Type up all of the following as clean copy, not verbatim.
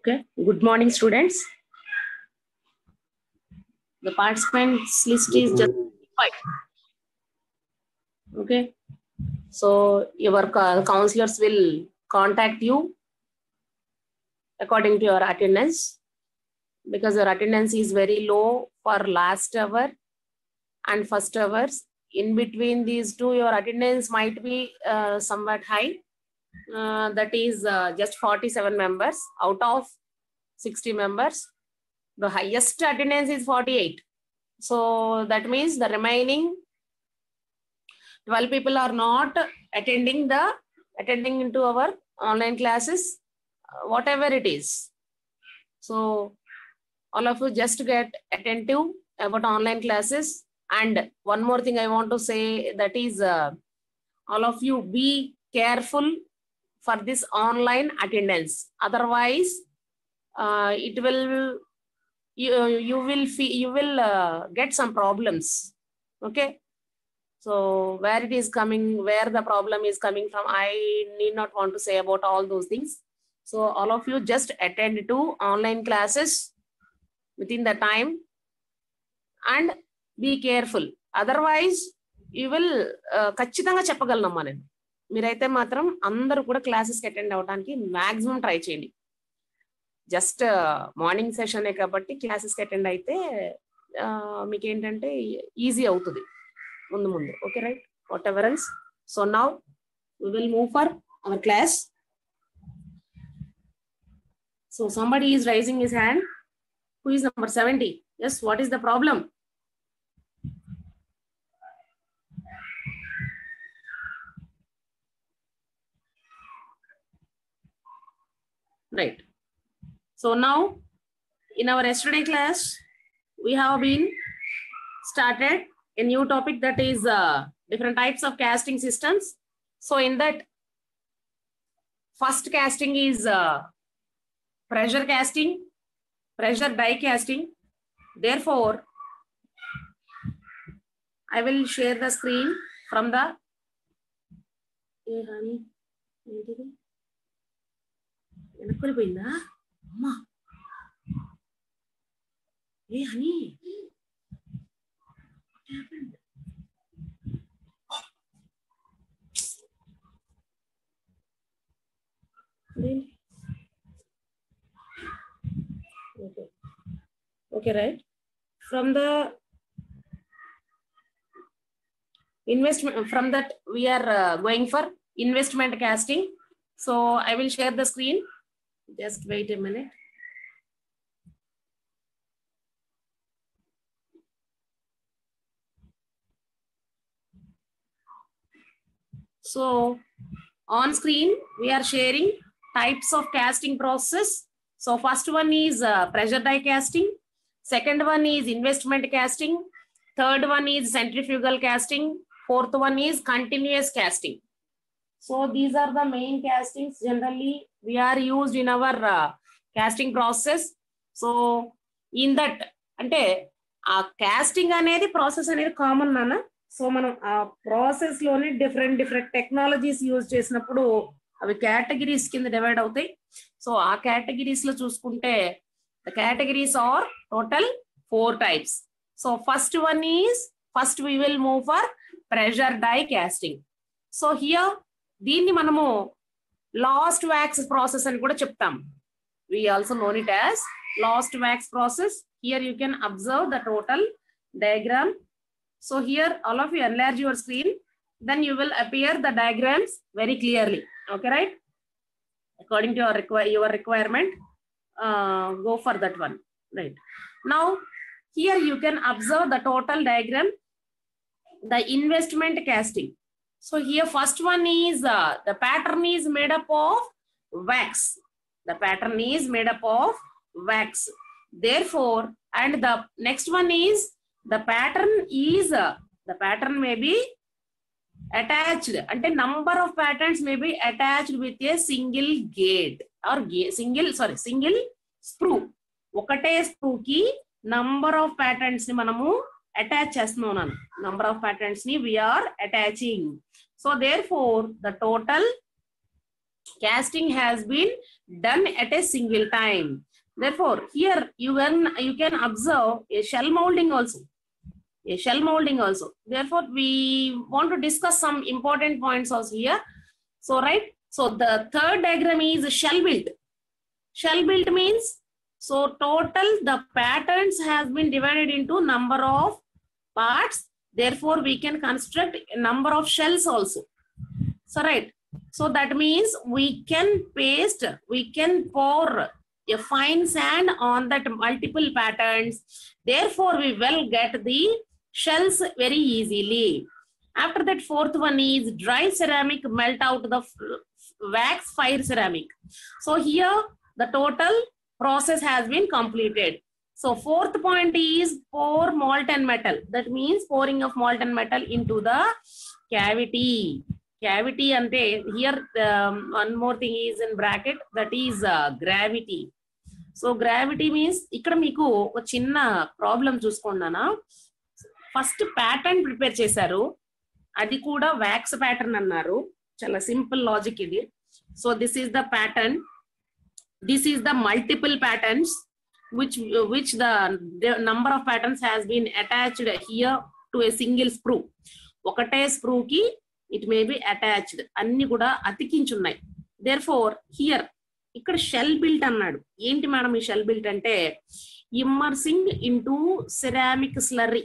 Okay, good morning, students. The participants list is just 5. Okay, so your counselors will contact you according to your attendance, because your attendance is very low for last hour and first hours. In between these two, your attendance might be somewhat high. That is just 47 members out of 60 members. The highest attendance is 48. So that means the remaining 12 people are not attending into our online classes, whatever it is. So all of you just get attentive about online classes. And one more thing I want to say, that is all of you be careful for this online attendance. Otherwise, it will you will get some problems. Okay. So where it is coming, where the problem is coming from, I need not want to say about all those things. So all of you just attend to online classes within the time and be careful. Otherwise, you will ఖచ్చితంగా చెప్పగలనమ్మా నేను. మీరైతే మాత్రం అందరూ కూడా క్లాసెస్కి attend అవడానికి maximum try చేయండి. Just morning సెషనే కాబట్టి క్లాసెస్కి అటెండ్ అయితే మీకు ఏంటంటే ఈజీ అవుతుంది ముందు. Okay, right? Whatever else. So now we will move for our class. So somebody is raising his hand. Who is number 70? Yes, what is the problem? Right. So now in our yesterday class, we have been started a new topic, that is different types of casting systems. So in that, first casting is pressure casting, pressure die casting. Therefore, I will share the screen from the Hey honey, what happened? Really? Okay, right? From the investment, from that we are going for investment casting. So I will share the screen. Just wait a minute. So on screen, we are sharing types of casting process. So first one is pressure die casting. Second one is investment casting. Third one is centrifugal casting. Fourth one is continuous casting. So these are the main castings generally we are used in our casting process. So in that, ante casting anedi process anedi common nana. So మనం ఆ process లోనే different technologies use చేసినప్పుడు అవి categories కింద divide అవుతాయి. So ఆ categories లో చూసుకుంటే the categories are total 4 types. So first we will move for pressure die casting. So here దీన్ని మనము లాస్ట్ వ్యాక్స్ ప్రాసెస్ అని కూడా చెప్తాం. we also know it as last wax process. Here you can observe the total diagram. So here all of you enlarge your screen, then you will appear the diagrams very clearly. Okay, right? According to your requirement, go for that one. Right. Now here you can observe the total diagram, the investment casting. So here first one is the pattern is made up of wax. The pattern is made up of wax. Therefore, and the next one is the pattern may be attached, and a number of patterns may be attached with a single gate or single screw. ఒకటే screw కి number of patterns ని మనము attach చేస్తున్నాం. Number of patterns ని we are attaching. So therefore the total casting has been done at a single time. Therefore, here you can observe a shell molding also. A shell molding also. Therefore, we want to discuss some important points also here. So, right. So, the third diagram is shell built. Shell built means, so total the patterns has been divided into number of parts. Therefore, we can construct a number of shells also. So, right. So, that means we can paste, we can pour a fine sand on that multiple patterns. Therefore, we will get the shells very easily. After that, fourth one is dry ceramic melt out the wax fire ceramic. So here the total process has been completed. So fourth point is pour molten metal. That means pouring of molten metal into the cavity. Cavity ante here one more thing is in bracket, that is gravity. So gravity means ఇక్కడ మీకు ఒక చిన్న problem చూసుకున్నానా, first pattern prepare చేశారు, అది కూడా wax pattern అన్నారు. చాలా simple logic ఇది. So this is the pattern, this is the multiple patterns which the number of patterns has been attached here to a single sprue. ఒకటే sprue కి it may be attached, అన్ని కూడా అతికించున్నాయి. therefore here ఇక్కడ shell built అన్నాడు. ఏంటి madam ఈ shell built అంటే, ఇమ్మర్సింగ్ into ceramic slurry.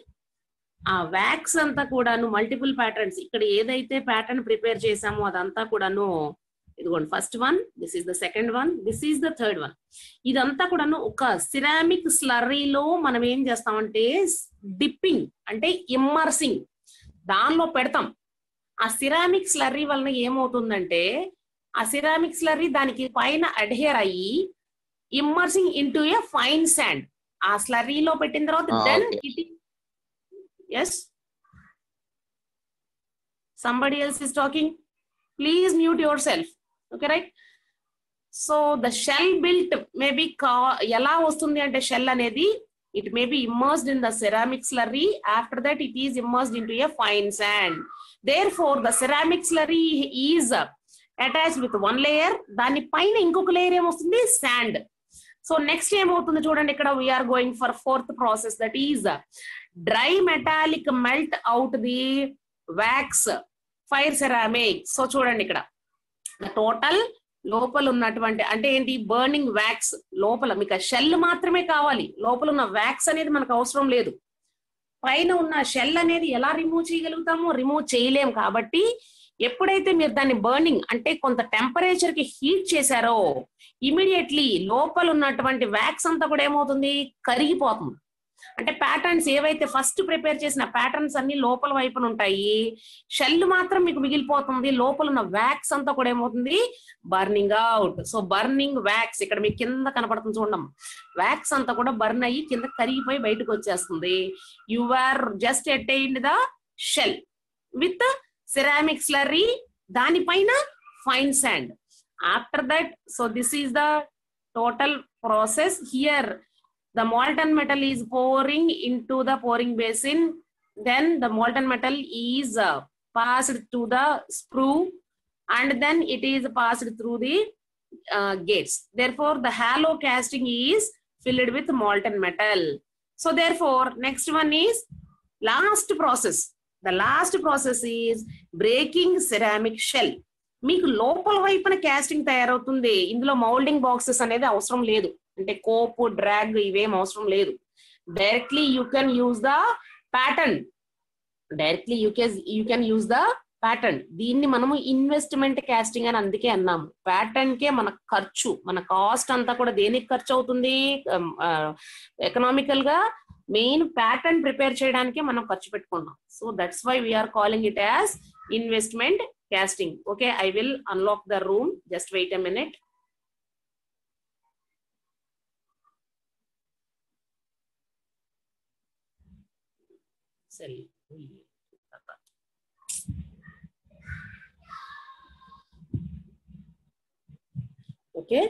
ఆ వ్యాక్స్ అంతా కూడాను మల్టిపుల్ ప్యాటర్న్స్, ఇక్కడ ఏదైతే ప్యాటర్న్ ప్రిపేర్ చేసామో అదంతా కూడాను, ఇదిగోండి first one, this is the second one, this is the third one. ఇదంతా కూడాను ఒక సిరామిక్ స్లర్రీలో మనం ఏం చేస్తామంటే డిప్పింగ్ అంటే ఇమ్మర్సింగ్ దానిలో పెడతాం. ఆ సిరామిక్ స్లర్రీ వలన ఏమవుతుందంటే, ఆ సిరామిక్ స్లర్రీ దానికి పైన అడ్హేర్ అయ్యి immersing into a fine sand. ఆ స్లర్రీలో పెట్టిన తర్వాత then it, yes, somebody else is talking, please mute yourself. Okay, right? So the shell built may be ఎలా వస్తుంది అంటే, షెల్ అనేది it may be immersed in the ceramic slurry. After that it is immersed into a fine sand. Therefore the ceramic slurry is attached with one layer, దాని పైన ఇంకొక layer ఏమొస్తుంది, sand. So next ఏమవుతుంది చూడండి, ఇక్కడ we're going for fourth process, that is dry metallic melt out the wax fire ceramic. So చూడండి ఇక్కడ total లోపల ఉన్నటువంటి అంటే ఏంటి, బర్నింగ్ వ్యాక్స్ లోపల, మీకు షెల్ మాత్రమే కావాలి, లోపల ఉన్న వ్యాక్స్ అనేది మనకు అవసరం లేదు. పైన ఉన్న షెల్ అనేది ఎలా రిమూవ్ చేయగలుగుతామో, రిమూవ్ చేయలేం. కాబట్టి ఎప్పుడైతే మీరు దాన్ని బర్నింగ్ అంటే కొంత టెంపరేచర్ కి హీట్ చేశారో, ఇమీడియట్లీ లోపల ఉన్నటువంటి వ్యాక్స్ అంతా కూడా ఏమవుతుంది, కరిగిపోతుంది. అంటే ప్యాటర్న్స్ ఏవైతే ఫస్ట్ ప్రిపేర్ చేసిన ప్యాటర్న్స్ అన్ని లోపల వైపున ఉంటాయి, షెల్ మాత్రం మీకు మిగిలిపోతుంది. లోపల ఉన్న వ్యాక్స్ అంతా కూడా ఏమవుతుంది, burning out. So burning wax ఇక్కడ మీకు కింద కనపడుతుంది చూడండి, వ్యాక్స్ అంతా కూడా బర్న్ అయ్యి కింద కరిగిపోయి బయటకు వచ్చేస్తుంది. You are just attained the shell with ceramic slurry, దానిపైన fine sand. After that, so this is the total process. Here the molten metal is pouring into the pouring basin, then the molten metal is passed to the sprue, and then it is passed through the gates. Therefore the hollow casting is filled with molten metal. So therefore next one is last process. The last process is breaking ceramic shell. మీకు లోపల వైపున casting తయారవుతుంది. ఇందులో moulding boxes అనేది అవసరం లేదు, అంటే cope drag ఇవేం అవసరం లేదు. Directly you can use the pattern, directly you can use the pattern. దీన్ని మనము ఇన్వెస్ట్మెంట్ కాస్టింగ్ అని అందుకే అన్నాము. ప్యాటర్న్ కే మన ఖర్చు, మన కాస్ట్ అంతా కూడా దేనికి ఖర్చు అవుతుంది, ఎకనామికల్ గా మెయిన్ ప్యాటర్న్ ప్రిపేర్ చేయడానికి మనం ఖర్చు పెట్టుకున్నాం. So that's why we're calling it as investment casting. Okay, I will unlock the room. Just wait a minute. Sorry. Okay.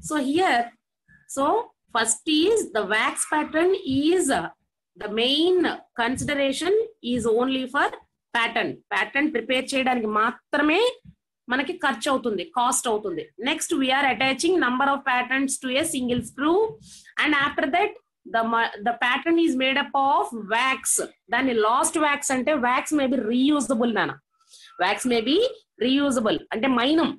So here, so First is the wax pattern is the main consideration is only for pattern prepare చేయడానికి మాత్రమే మనకి ఖర్చు అవుతుంది, cost అవుతుంది. Next we're attaching number of patterns to a single screw and after that the pattern is made up of wax. దాన్ని last wax అంటే wax may be reusable నాన్న. wax may be reusable అంటే మైనం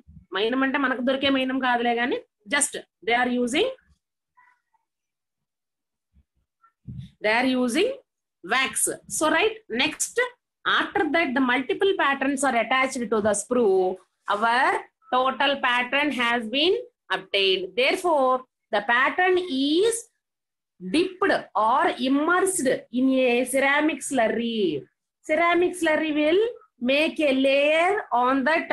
అంటే మనకు దొరికే మైనం కాదులే కానీ just they are using wax. So right, next after that the multiple patterns are attached to the sprue. Our total pattern has been obtained. Therefore the pattern is dipped or immersed in a ceramic slurry. Ceramic slurry will make a layer on that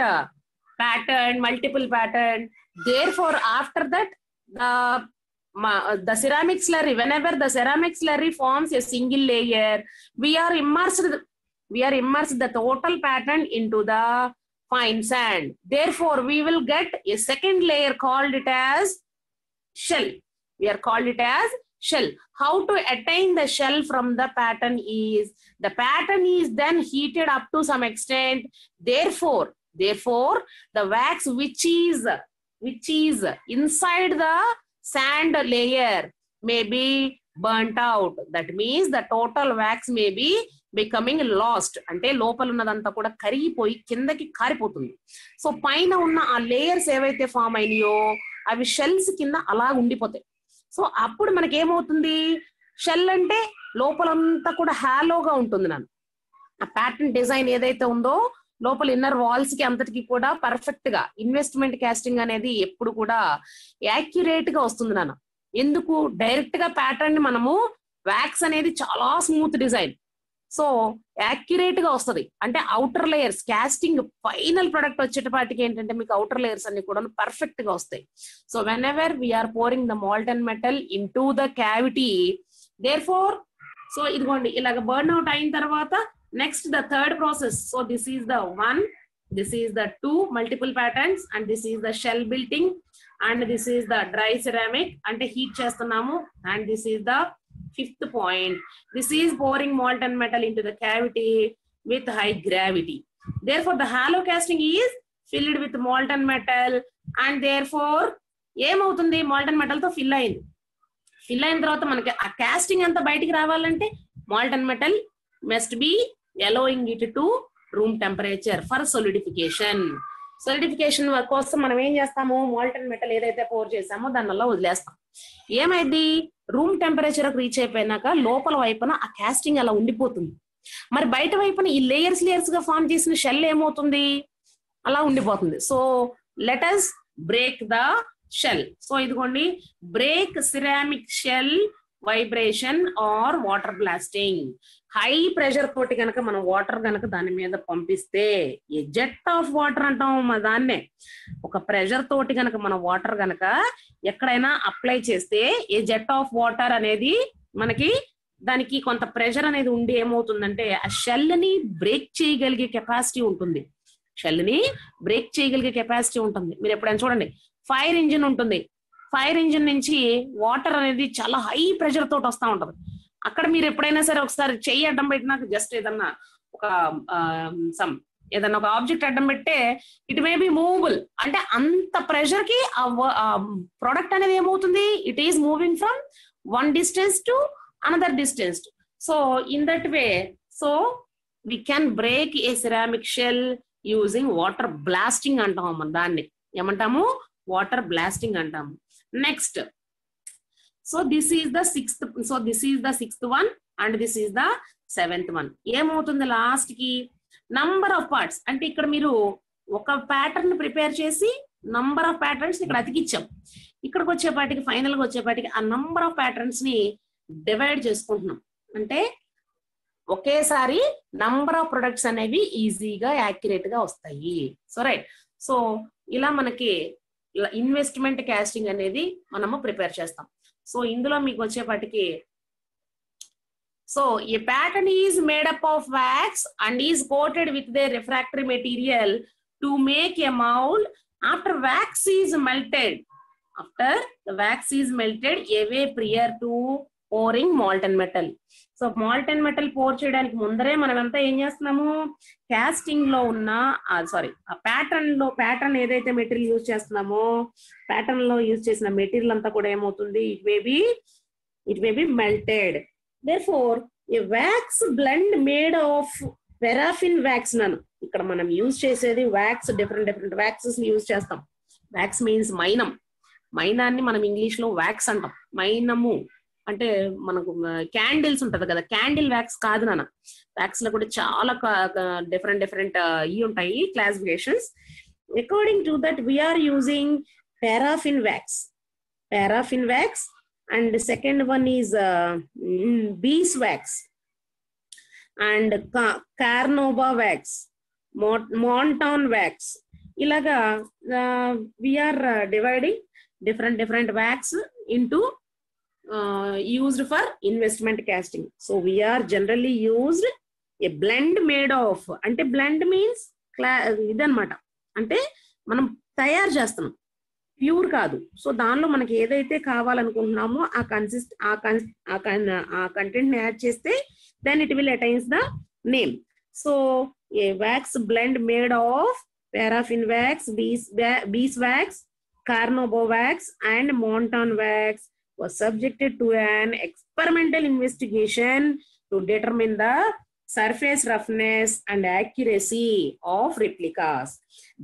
pattern, multiple pattern. Therefore after that the ceramic slurry, whenever the ceramic slurry forms a single layer, we are immersed the total pattern into the fine sand. Therefore we will get a second layer called it as shell. We are called it as shell. How to attain the shell from the pattern is the pattern is then heated up to some extent. Therefore the wax which is inside the sand layer may be burnt out. That means the total wax may be becoming lost. అంటే లోపల ఉన్నదంతా కూడా కరిగిపోయి కిందకి కారిపోతుంది. So పైన ఉన్న ఆ layers ఏవైతే ఫామ్ అయినాయో అవి షెల్స్ కింద అలా ఉండిపోతాయి. సో అప్పుడు మనకి ఏమవుతుంది, షెల్ అంటే లోపలంతా కూడా హాలోగా ఉంటుంది నాన్న. ఆ ప్యాటర్న్ డిజైన్ ఏదైతే ఉందో లోపల ఇన్నర్ వాల్స్ కి అంతటికి కూడా పర్ఫెక్ట్ గా ఇన్వెస్ట్మెంట్ కాస్టింగ్ అనేది ఎప్పుడు కూడా యాక్యురేట్ గా వస్తుంది నాన్న. ఎందుకు, డైరెక్ట్ గా ప్యాటర్న్ ని మనము వ్యాక్స్ అనేది చాలా స్మూత్ డిజైన్, సో యాక్యురేట్ గా వస్తుంది. అంటే outer layers casting final product వచ్చేటప్పటికి ఏంటంటే మీకు అవుటర్ లేయర్స్ అన్ని కూడా పర్ఫెక్ట్ గా వస్తాయి. So whenever we are pouring the molten metal into the cavity, therefore so ఇదిగోండి ఇలాగ బర్న్ అవుట్ అయిన తర్వాత next the third process. So this is the 1, this is the 2 multiple patterns and this is the shell building and this is the dry ceramic అంటే heat చేస్తున్నాము and this is the 5th point. This is pouring molten metal into the cavity with high gravity. Therefore the hollow casting is filled with molten metal and therefore ఏమవుతుంది, molten metal తో fill అయింది. Fill అయిన తర్వాత మనకి ఆ casting అంతా బయటికి రావాలంటే molten metal must be allowing it to room temperature for solidification. solidification కోసం మనం ఏం చేస్తాము, molten metal ఏదైతే పోర్ చేసామో దాని అలా వదిలేస్తాం. ఏమైంది, రూమ్ టెంపరేచర్ రీచ్ అయిపోయినాక లోపల వైపున ఆ కాస్టింగ్ అలా ఉండిపోతుంది. మరి బయట వైపున ఈ లేయర్స్ గా ఫామ్ చేసిన షెల్ ఏమవుతుంది, అలా ఉండిపోతుంది. So let us break the shell. So ఇదిగోండి, break ceramic shell vibration or water blasting. High pressure తోటి కనుక మనం వాటర్ కనుక దాని మీద పంపిస్తే, ఏ జెట్ ఆఫ్ వాటర్ అంటాం దాన్నే, ఒక ప్రెషర్ తోటి కనుక మనం వాటర్ కనుక ఎక్కడైనా అప్లై చేస్తే ఏ జెట్ ఆఫ్ వాటర్ అనేది మనకి దానికి కొంత ప్రెషర్ అనేది ఉండి ఏమవుతుందంటే ఆ షెల్ ని బ్రేక్ చేయగలిగే కెపాసిటీ ఉంటుంది. షెల్ ని బ్రేక్ చేయగలిగే కెపాసిటీ ఉంటుంది. మీరు ఎప్పుడైనా చూడండి, ఫైర్ ఇంజిన్ ఉంటుంది, ఫైర్ ఇంజిన్ నుంచి వాటర్ అనేది చాలా హై ప్రెషర్ తోటి వస్తూ ఉంటది. అక్కడ మీరు ఎప్పుడైనా సరే ఒకసారి చెయ్యి అడ్డం పెట్టినాక జస్ట్ ఏదన్నా ఒక ఆబ్జెక్ట్ అడ్డం పెట్టే ఇట్ మే బి మూవబుల్, అంటే అంత ప్రెషర్ కి ప్రొడక్ట్ అనేది ఏమవుతుంది, it is moving from one distance to another distance. So in that way so we can break a ceramic shell using water blasting అంటాము. మనం దాన్ని ఏమంటాము, వాటర్ బ్లాస్టింగ్ అంటాము. Next, so this is the 6th one and this is the 7th one. ఏమవుతుంది last కి, number of parts అంటే ఇక్కడ మీరు ఒక ప్యాటర్న్ ప్రిపేర్ చేసి నంబర్ ఆఫ్ ప్యాటర్న్స్ ఇక్కడ అతికిచ్చాం. ఇక్కడికి వచ్చేపాటికి ఫైనల్ గా వచ్చేపాటికి ఆ నంబర్ ఆఫ్ ప్యాటర్న్స్ ని డివైడ్ చేసుకుంటున్నాం. అంటే ఒకేసారి నంబర్ ఆఫ్ ప్రొడక్ట్స్ అనేవి ఈజీగా యాక్యురేట్ గా వస్తాయి. సో రైట్, సో ఇలా మనకి ఇన్వెస్ట్మెంట్ కాస్టింగ్ అనేది మనము ప్రిపేర్ చేస్తాం. సో ఇందులో మీకు వచ్చేపాటికి, so a pattern is made up of wax and is coated with the refractory material to make a mold. After wax is melted After the wax is melted away prior to pouring molten metal. So molten metal pour చేయడానికి ముందరే మనమంతా ఏం చేస్తున్నాము, casting లో ఉన్న ఆ pattern ఏదైతే material use చేస్తున్నామో ప్యాటర్న్ లో యూజ్ చేసిన మెటీరియల్ అంతా కూడా ఏమవుతుంది, it may B melted. Therefore A wax blend made of paraffin wax నన్ను ఇక్కడ మనం యూజ్ చేసేది వ్యాక్స్, డిఫరెంట్ వ్యాక్సెస్ యూజ్ చేస్తాం. వ్యాక్స్ మీన్స్ మైనాన్ని మనం ఇంగ్లీష్ లో వ్యాక్స్ అంటాం. మైనము అంటే మనకు క్యాండిల్స్ ఉంటది కదా, క్యాండిల్ వ్యాక్స్ కాదు నాన్న. వ్యాక్స్ లో కూడా చాలా డిఫరెంట్ ఇవి ఉంటాయి classifications. According to that we are using paraffin wax and second one is beeswax and carnauba wax, montan wax. ఇలాగా we are dividing different wax into used for investment casting. So we are generally used a blend made of, అంటే blend means ఇదన్నమాట, అంటే మనం తయారు చేస్తున్నాం, pure కాదు. So దానిలో మనకి ఏదైతే కావాలనుకుంటున్నామో ఆ కంటెంట్ ని యాడ్ చేస్తే then it will attains the name. So a wax blend made of paraffin wax, beeswax, Carnauba wax and Montan wax was subjected to an experimental investigation to determine the surface roughness and accuracy of replicas.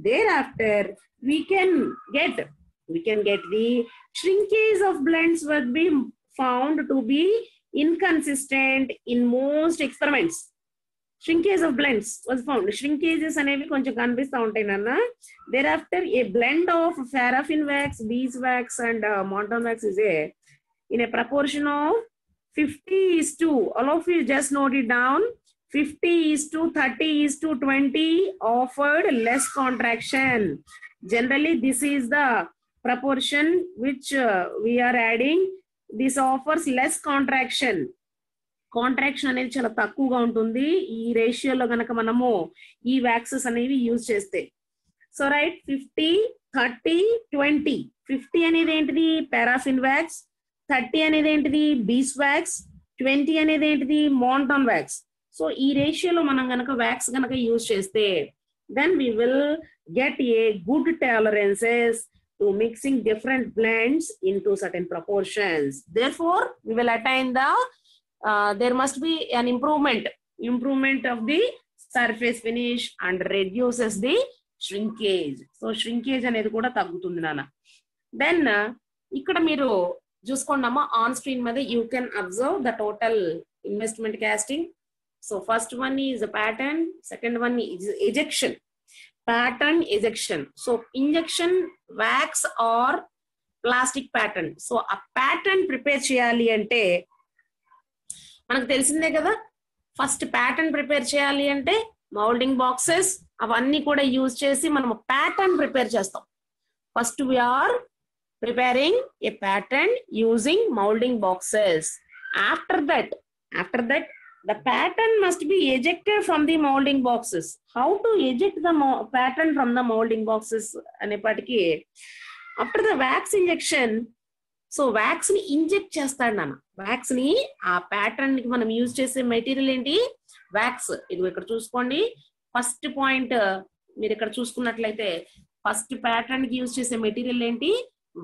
Thereafter, we can get the shrinkage of blends will be found to be inconsistent in most experiments. Shrinkage of blends was found. Shrinkages అనేవి కొంచెం కనిపిస్తూ ఉంటాయి నాన్న. Thereafter, a blend of paraffin wax, beeswax and montan wax is in a proportion of 50:, all of you just note it down, 50:30:20 offered less contraction. Generally, this is the proportion which we are adding. This offers less contraction. Contraction అనేది చాలా తక్కువగా ఉంటుంది ఈ రేషియోలో గనక మనము ఈ waxes అనేవి యూజ్ చేస్తే. So right, 50:30:20. 50 అనేది ఏంటిది పారాఫిన్ వ్యాక్స్, 30 అనేది ఏంటిది బీస్ వ్యాక్స్, 20 అనేది ఏంటిది మాంటాన్ వ్యాక్స్. సో ఈ రేషియోలో మనం గనక వ్యాక్స్ గనక యూజ్ చేస్తే then we will get a good tolerances to mixing different blends into certain proportions. Therefore, we will attain the there must be an improvement of the surface finish and reduces the shrinkage. So shrinkage అనేది కూడా తగ్గుతుంది నాన్న. Then ఇక్కడ మీరు చూసుకోండమ్మా on screen మీద you can observe the total investment casting. So first one is a pattern, second one is ejection. Pattern ejection. So injection wax or plastic pattern. So a pattern prepare చేయాలి అంటే మనకు తెలిసిందే కదా, first pattern prepare చేయాలి అంటే moulding boxes అవన్నీ కూడా use చేసి మనం ప్యాటర్న్ ప్రిపేర్ చేస్తాం. First we're preparing a pattern using moulding boxes. After that the pattern must be ejected from the molding boxes. How to eject the pattern from the molding boxes అనేప్పటికీ after the wax injection, so wax ని inject చేస్తాడు నాన్న. Wax ని ఆ pattern కి మనం use చేసే material ఏంటి వ్యాక్స్. ఇది ఇక్కడ చూసుకోండి, ఫస్ట్ పాయింట్ మీరు ఇక్కడ చూసుకున్నట్లయితే ఫస్ట్ ప్యాటర్న్ కి యూజ్ చేసే మెటీరియల్ ఏంటి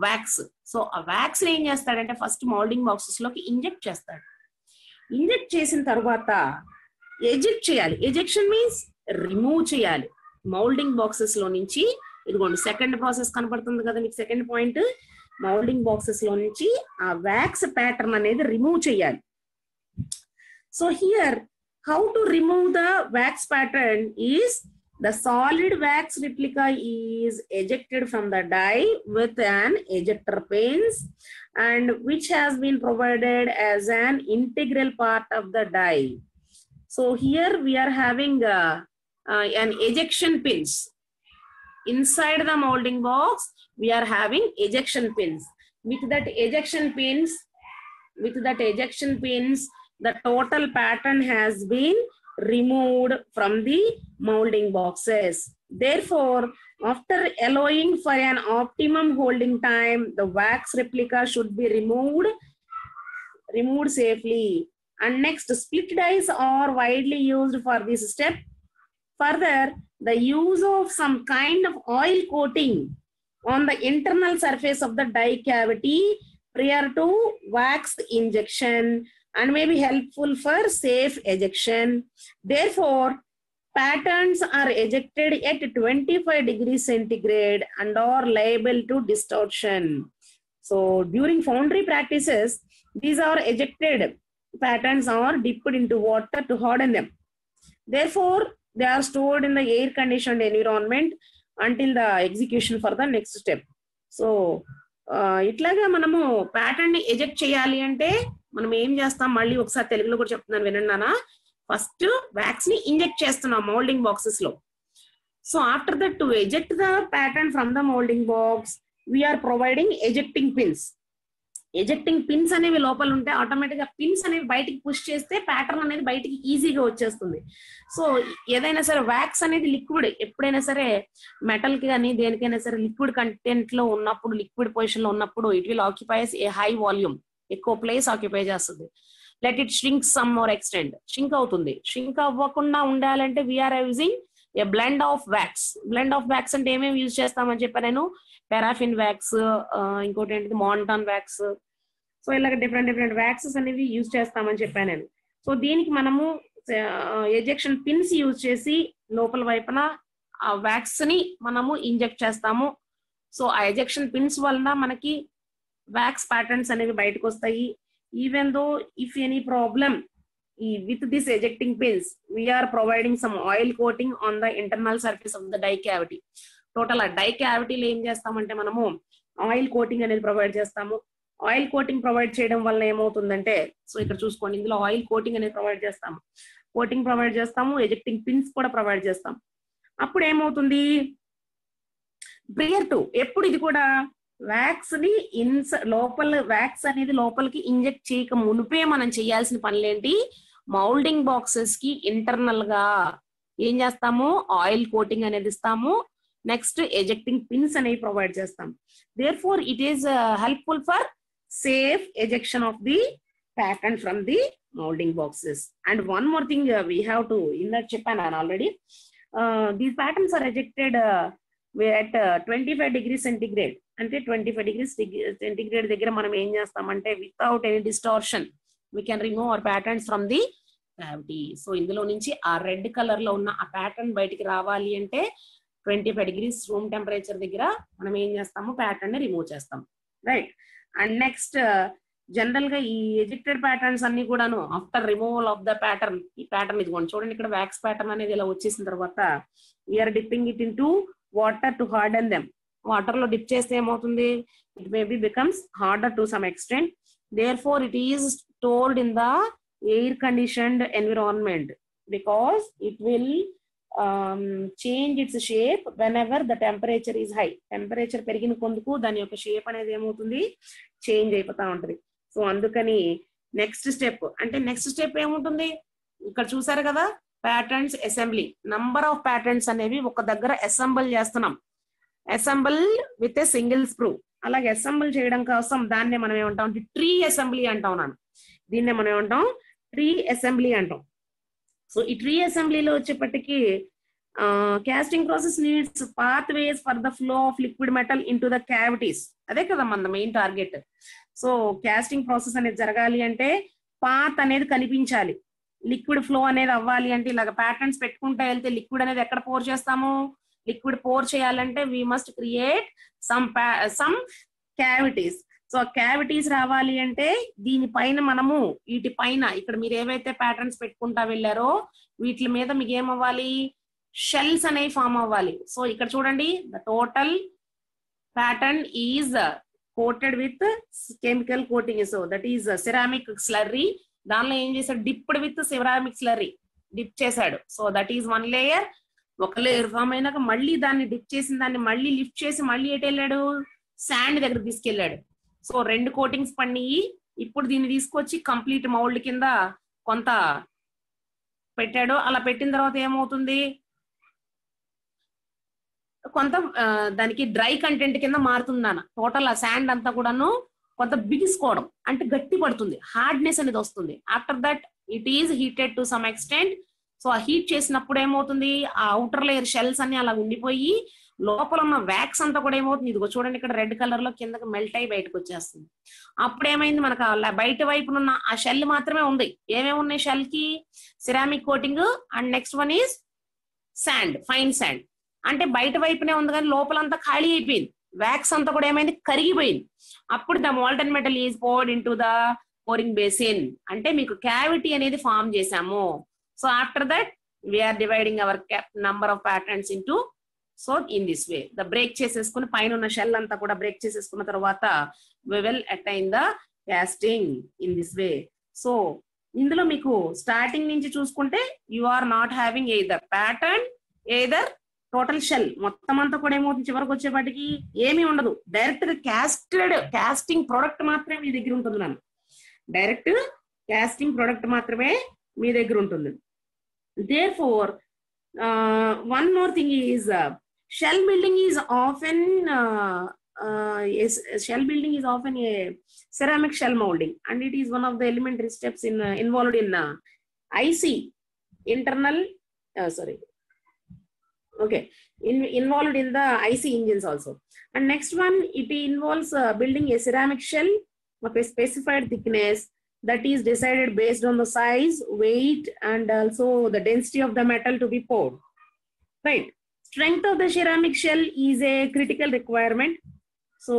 వ్యాక్స్. సో ఆ వ్యాక్స్ ఏం చేస్తాడంటే ఫస్ట్ మౌల్డింగ్ బాక్సెస్ లోకి ఇంజెక్ట్ చేస్తాడు. ఇంజెక్ట్ చేసిన తర్వాత ఎజెక్ట్ చేయాలి. ఎజెక్షన్ మీన్స్ రిమూవ్ చేయాలి మౌల్డింగ్ బాక్సెస్ లో నుంచి. ఇదిగోండి సెకండ్ ప్రాసెస్ కనపడుతుంది కదా మీకు, సెకండ్ పాయింట్ మౌల్డింగ్ బాక్సెస్ లో నుంచి ఆ వ్యాక్స్ ప్యాటర్న్ అనేది రిమూవ్ చేయాలి. So here how to remove the wax pattern is the solid wax replica is ejected from the die with an ejector pins and which has been provided as an integral part of the die. So here we are having an ejection pins. Inside the molding box, we are having ejection pins. With that ejection pins, the total pattern has been removed from the molding boxes. Therefore, after allowing for an optimum holding time, the wax replica should be removed safely. And next, split dies are widely used for this step. Further, the use of some kind of oil coating on the internal surface of the die cavity prior to wax injection and may be helpful for safe ejection. Therefore, patterns are ejected at 25 degrees centigrade and are liable to distortion. So during foundry practices, these are ejected patterns are dipped into water to harden them. Therefore, they are stored in the air conditioned environment until the execution for the next step. So ఇట్లాగా మనము pattern ని eject చేయాలి అంటే మనం ఏం చేస్తాం, మళ్ళీ ఒకసారి తెలుగులో కూడా చెప్తున్నాను వినండి. ఫస్ట్ వ్యాక్స్ ని ఇంజెక్ట్ చేస్తున్నాం మోల్డింగ్ బాక్సెస్ లో. So after that to eject the pattern from the moulding box we're providing ejecting pins. Ejecting pins అనేవి లోపల ఉంటే ఆటోమేటిక్ గా పిన్స్ అనేవి బయటికి పుష్ చేస్తే ప్యాటర్న్ అనేది బయటికి ఈజీగా వచ్చేస్తుంది. సో ఏదైనా సరే వ్యాక్స్ అనేది లిక్విడ్, ఎప్పుడైనా సరే మెటల్ కి కానీ దేనికైనా సరే లిక్విడ్ కంటెంట్ లో ఉన్నప్పుడు, లిక్విడ్ పొజిషన్ లో ఉన్నప్పుడు it will occupies a high volume, ఎక్కువ ప్లేస్ ఆక్యుపై చేస్తుంది. Let it shrink some more extend, shrink అవుతుంది. షింక్ అవ్వకుండా ఉండాలంటే we're using a blend of wax. Blend of wax అంటే ఏమేమి యూజ్ చేస్తామని చెప్పా నేను, పారాఫిన్ వ్యాక్స్, ఇంకోటి ఏంటిది మాంటాన్ వ్యాక్స్. సో ఇలాగ డిఫరెంట్ వ్యాక్సెస్ అనేవి యూజ్ చేస్తామని చెప్పాను నేను. సో దీనికి మనము ఎజెక్షన్ పిన్స్ యూజ్ చేసి లోపల వైపున ఆ వ్యాక్స్ ని మనము ఇంజెక్ట్ చేస్తాము. సో ఆ ఎజెక్షన్ పిన్స్ వలన మనకి వ్యాక్స్ ప్యాటర్న్స్ అనేవి బయటకు వస్తాయి. Even though if any problem with this ejecting pins, we are providing some oil coating on the internal surface of the die cavity. Total die cavity లో ఏం చేస్తామంటే మనము ఆయిల్ కోటింగ్ అనేది ప్రొవైడ్ చేస్తాము. Oil coating provide చేయడం వల్ల ఏమవుతుందంటే, so ఇక్కడ చూసుకోండి, ఇందులో ఆయిల్ కోటింగ్ అనేది ప్రొవైడ్ చేస్తాము. కోటింగ్ ప్రొవైడ్ చేస్తాము, ఎజెక్టింగ్ పిన్స్ కూడా ప్రొవైడ్ చేస్తాం. అప్పుడు ఏమవుతుంది, ప్రియర్ టు ఎప్పుడు ఇది కూడా వ్యాక్స్ ని లోపల వ్యాక్స్ అనేది లోపలికి ఇంజెక్ట్ చేయక మునిపే మనం చేయాల్సిన పనులేంటి, మౌల్డింగ్ బాక్సెస్ కి ఇంటర్నల్ గా ఏం చేస్తాము, ఆయిల్ కోటింగ్ అనేది ఇస్తాము. నెక్స్ట్ ఎజెక్టింగ్ పిన్స్ అనేవి ప్రొవైడ్ చేస్తాం. Therefore it is helpful for safe ejection of the pattern from the moulding boxes. And one more thing we have to, ఇందాక చెప్పాను already, these patterns are ejected at 25 degrees centigrade. అంటే 25 degrees centigrade దగ్గర మనం ఏం చేస్తామంటే without any distortion we can remove hour patterns from the cavity. So ఇందులో నుంచి ఆ రెడ్ కలర్ లో ఉన్న ఆ ప్యాటర్న్ బయటికి రావాలి అంటే 25 degrees రూమ్ టెంపరేచర్ దగ్గర మనం ఏం చేస్తాము, ప్యాటర్న్ ని రిమూవ్ చేస్తాం. రైట్. అండ్ నెక్స్ట్ జనరల్ గా ఈ ఎజెక్టెడ్ ప్యాటర్న్స్ అన్ని కూడాను after removal of the pattern, ఈ ప్యాటర్న్ ఇదిగోండి చూడండి, ఇక్కడ వ్యాక్స్ ప్యాటర్న్ అనేది ఇలా వచ్చేసిన తర్వాత we're dipping it into water to harden them. Water లో డిప్ చేస్తే ఏమవుతుంది, it maybe becomes harder to some extent. Therefore it is stored in the air conditioned environment because it will change its shape whenever the temperature is high. Temperature పెరిగిన కొందుకు దాని యొక్క shape అనేది ఏమవుతుంది, change అయిపోతా ఉంటుంది. So అందుకని next step అంటే, నెక్స్ట్ స్టెప్ ఏముంటుంది ఇక్కడ చూసారు కదా, patterns assembly. Number of patterns అనేవి ఒక దగ్గర అసెంబుల్ చేస్తున్నాం, assemble with a single screw. అలాగే అసెంబుల్ చేయడం కోసం దాన్నే మనం ఏమంటాం అంటే ట్రీ అసెంబ్లీ అంటాం. దీన్నే మనం ఏమంటాం, ట్రీ అసెంబ్లీ అంటాం. సో ఈ ట్రీ అసెంబ్లీలో వచ్చేప్పటికి casting process needs pathways for the flow of liquid metal into the cavities. అదే కదా మన main target. So casting process అనేది జరగాలి అంటే పాత్ అనేది కనిపించాలి, లిక్విడ్ ఫ్లో అనేది అవ్వాలి అంటే ఇలాగ ప్యాటర్న్స్ పెట్టుకుంటూ వెళ్తే లిక్విడ్ అనేది ఎక్కడ పోర్ చేస్తాము, లిక్విడ్ పోర్ చేయాలంటే we must create some cavities. So cavities రావాలి అంటే దీనిపైన మనము వీటి పైన ఇక్కడ మీరు ఏవైతే ప్యాటర్న్స్ పెట్టుకుంటా వెళ్ళారో వీటి మీద మీకు ఏమవ్వాలి, షెల్స్ అనేవి ఫామ్ అవ్వాలి. సో ఇక్కడ చూడండి, the total pattern is coated with chemical coating. So that is ceramic slurry. దానిలో ఏం చేశాడు, dipped with ceramic slurry dip చేశాడు. So that is one layer. ఒక లేయర్ ఫామ్ అయినాక మళ్ళీ దాన్ని డిప్ చేసిన దాన్ని మళ్ళీ లిఫ్ట్ చేసి మళ్ళీ ఎటు వెళ్ళాడు, శాండ్ దగ్గర తీసుకెళ్లాడు. సో 2 కోటింగ్స్ పడినాయి. ఇప్పుడు దీన్ని తీసుకొచ్చి కంప్లీట్ మౌల్డ్ కింద కొంత పెట్టాడు. అలా పెట్టిన తర్వాత ఏమవుతుంది, కొంత దానికి డ్రై కంటెంట్ కింద మారుతుంది అన్న. టోటల్ ఆ శాండ్ అంతా కూడాను కొంత బిగిసుకోవడం అంటే గట్టి పడుతుంది, హార్డ్నెస్ అనేది వస్తుంది. After that it is heated to some extent. So ఆ హీట్ చేసినప్పుడు ఏమవుతుంది, ఆ అవుటర్ లేయర్ షెల్స్ అన్ని అలా ఉండిపోయి లోపల ఉన్న వ్యాక్స్ అంతా కూడా ఏమవుతుంది, ఇదిగో చూడండి ఇక్కడ రెడ్ కలర్ లో కిందకి మెల్ట్ అయ్యి బయటకు వచ్చేస్తుంది. అప్పుడు ఏమైంది, మనకు బయట వైపున ఉన్న ఆ షెల్ మాత్రమే ఉంది. ఏమేమి ఉన్నాయి షెల్ కి, ceramic coating and next one is sand, fine sand. అంటే బయట వైపునే ఉంది కానీ లోపలంతా ఖాళీ అయిపోయింది, వ్యాక్స్ అంతా కూడా ఏమైంది, కరిగిపోయింది. అప్పుడు the molten metal is poured into the pouring basin, అంటే మీకు క్యావిటీ అనేది ఫామ్ చేసాము. So after that we're dividing our number of patterns into, so in this way the break చేసేసుకుని పైన ఉన్న షెల్ అంతా కూడా బ్రేక్ చేసేసుకున్న తర్వాత we will attain the casting in this way. So ఇందులో మీకు స్టార్టింగ్ నుంచి చూసుకుంటే you are not having either pattern either total shell, మొత్తం అంతా కూడా ఏమవుతుంది చివరికి వచ్చేపాటికి ఏమీ ఉండదు, డైరెక్ట్ గా కాస్టింగ్ ప్రొడక్ట్ మాత్రమే మీ దగ్గర ఉంటుంది నాన్న. డైరెక్ట్ కాస్టింగ్ ప్రొడక్ట్ మాత్రమే మీ దగ్గర ఉంటుంది. Therefore, one more thing is shell building is often a ceramic shell molding, and it is one of the elementary steps involved in IC internal involved in the IC engines also. And next one, it involves building a ceramic shell of a specified thickness that is decided based on the size, weight, and also the density of the metal to be poured. Right. Strength of the ceramic shell is a critical requirement. So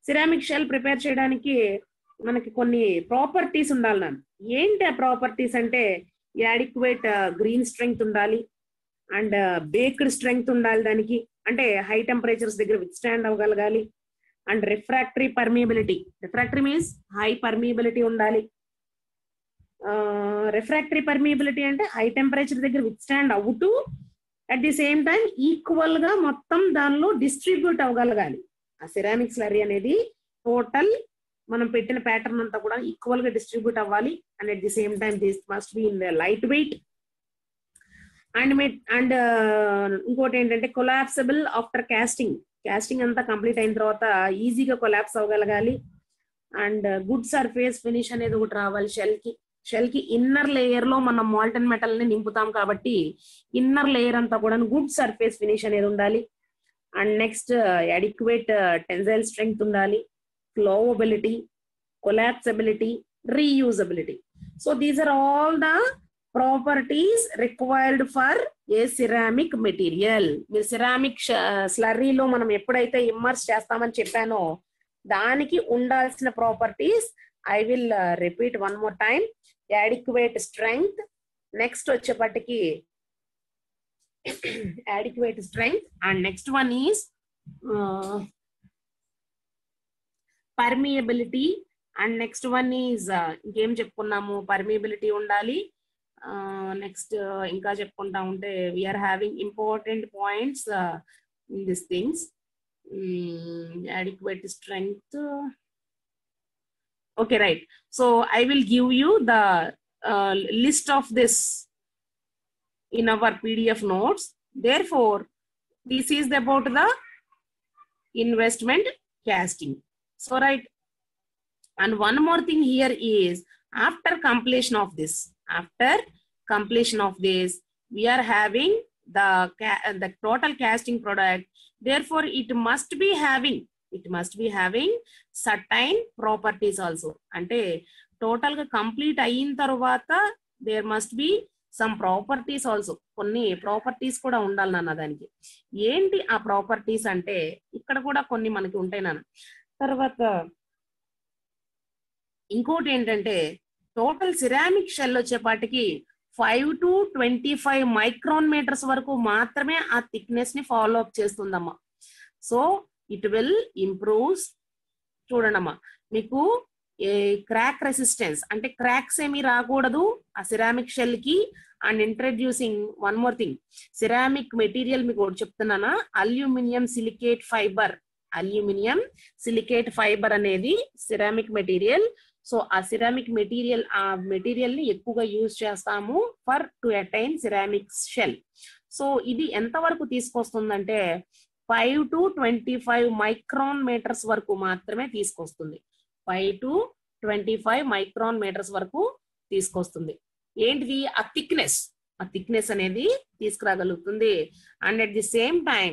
ceramic shell prepare cheyadaniki manaki konni properties undali nan. Enti a properties ante adequate green strength undali and baked strength undali daniki, ante high temperatures దగ్గర withstand avagalagali. And refractory permeability. Refractory means high permeability undali. Refractory permeability ante high temperature దగ్గర withstand avvutu at the same time equal ga మొత్తం దానిలో distribute అవ్వగలగాలి. ఆ ceramic slurry అనేది total మనం పెట్టిన pattern అంతా కూడా ఈక్వల్ గా డిస్ట్రిబ్యూట్ అవ్వాలి. And at the same time this must be in the light weight and ఇంకోటి ఏంటంటే కొలాప్సబుల్ ఆఫ్టర్ కాస్టింగ్ అంతా కంప్లీట్ అయిన తర్వాత ఈజీగా కొలాప్స్ అవ్వగలగాలి. అండ్ గుడ్ సర్ఫేస్ ఫినిష్ అనేది ఒకటి రావాలి షెల్ కి ఇన్నర్ లేయర్ లో మనం మాల్టన్ మెటల్ ని నింపుతాం కాబట్టి ఇన్నర్ లేయర్ అంతా కూడా గుడ్ సర్ఫేస్ ఫినిష్ అనేది ఉండాలి. And next adequate tensile strength ఉండాలి, flowability, collapsibility, reusability. So these are all the properties required for a ceramic material. మీరు సిరామిక్ స్లర్రీలో మనం ఎప్పుడైతే ఇమ్మర్స్ చేస్తామని చెప్పానో దానికి ఉండాల్సిన properties I will repeat one more time. adequate strength, next వచ్చేపటికి adequate strength, and next one is permeability, and next one is ఇంకేం చెప్పుకున్నాము, permeability ఉండాలి. నెక్స్ట్ ఇంకా చెప్పుకుంటా ఉంటే we are having important points in these things. Adequate strength. Okay, right. So I will give you the list of this in our PDF notes. Therefore, this is about the investment casting. So right. And one more thing here is after completion of this, we are having the total casting product. Therefore, it must be having certain properties also. Ante total ga complete ayin tarvata there must be some properties also. Konni properties kuda undali nanna daniki. Enti aa properties ante ikkada kuda konni manaki untayi nanna. Tarvata inkoti entante total ceramic shell వచ్చేపాటికి 5 to 25 micron meters వరకు మాత్రమే ఆ thickness ని follow up చేస్తుందమ్మా. So it will improves. చూడండమ్మా మీకు crack resistance అంటే cracks ఏమి రాకూడదు ఆ సిరామిక్ షెల్ కి. And introducing one more thing, ceramic material మీకు ఒకటి చెప్తున్నానా, అల్యూమినియం సిలికేట్ ఫైబర్ అనేది సిరామిక్ మెటీరియల్ సో ఆ సిరామిక్ మెటీరియల్, ఆ మెటీరియల్ ని ఎక్కువగా యూజ్ చేస్తాము for to attain ceramic shell. So ఇది ఎంత వరకు తీసుకొస్తుందంటే 5 to 25 మైక్రాన్ మీటర్స్ వరకు మాత్రమే తీసుకొస్తుంది. 5 to 25 మైక్రాన్ మీటర్స్ వరకు తీసుకొస్తుంది. ఏంటిది? ఆ థిక్నెస్ అనేది తీసుకురాగలుగుతుంది. And at the same time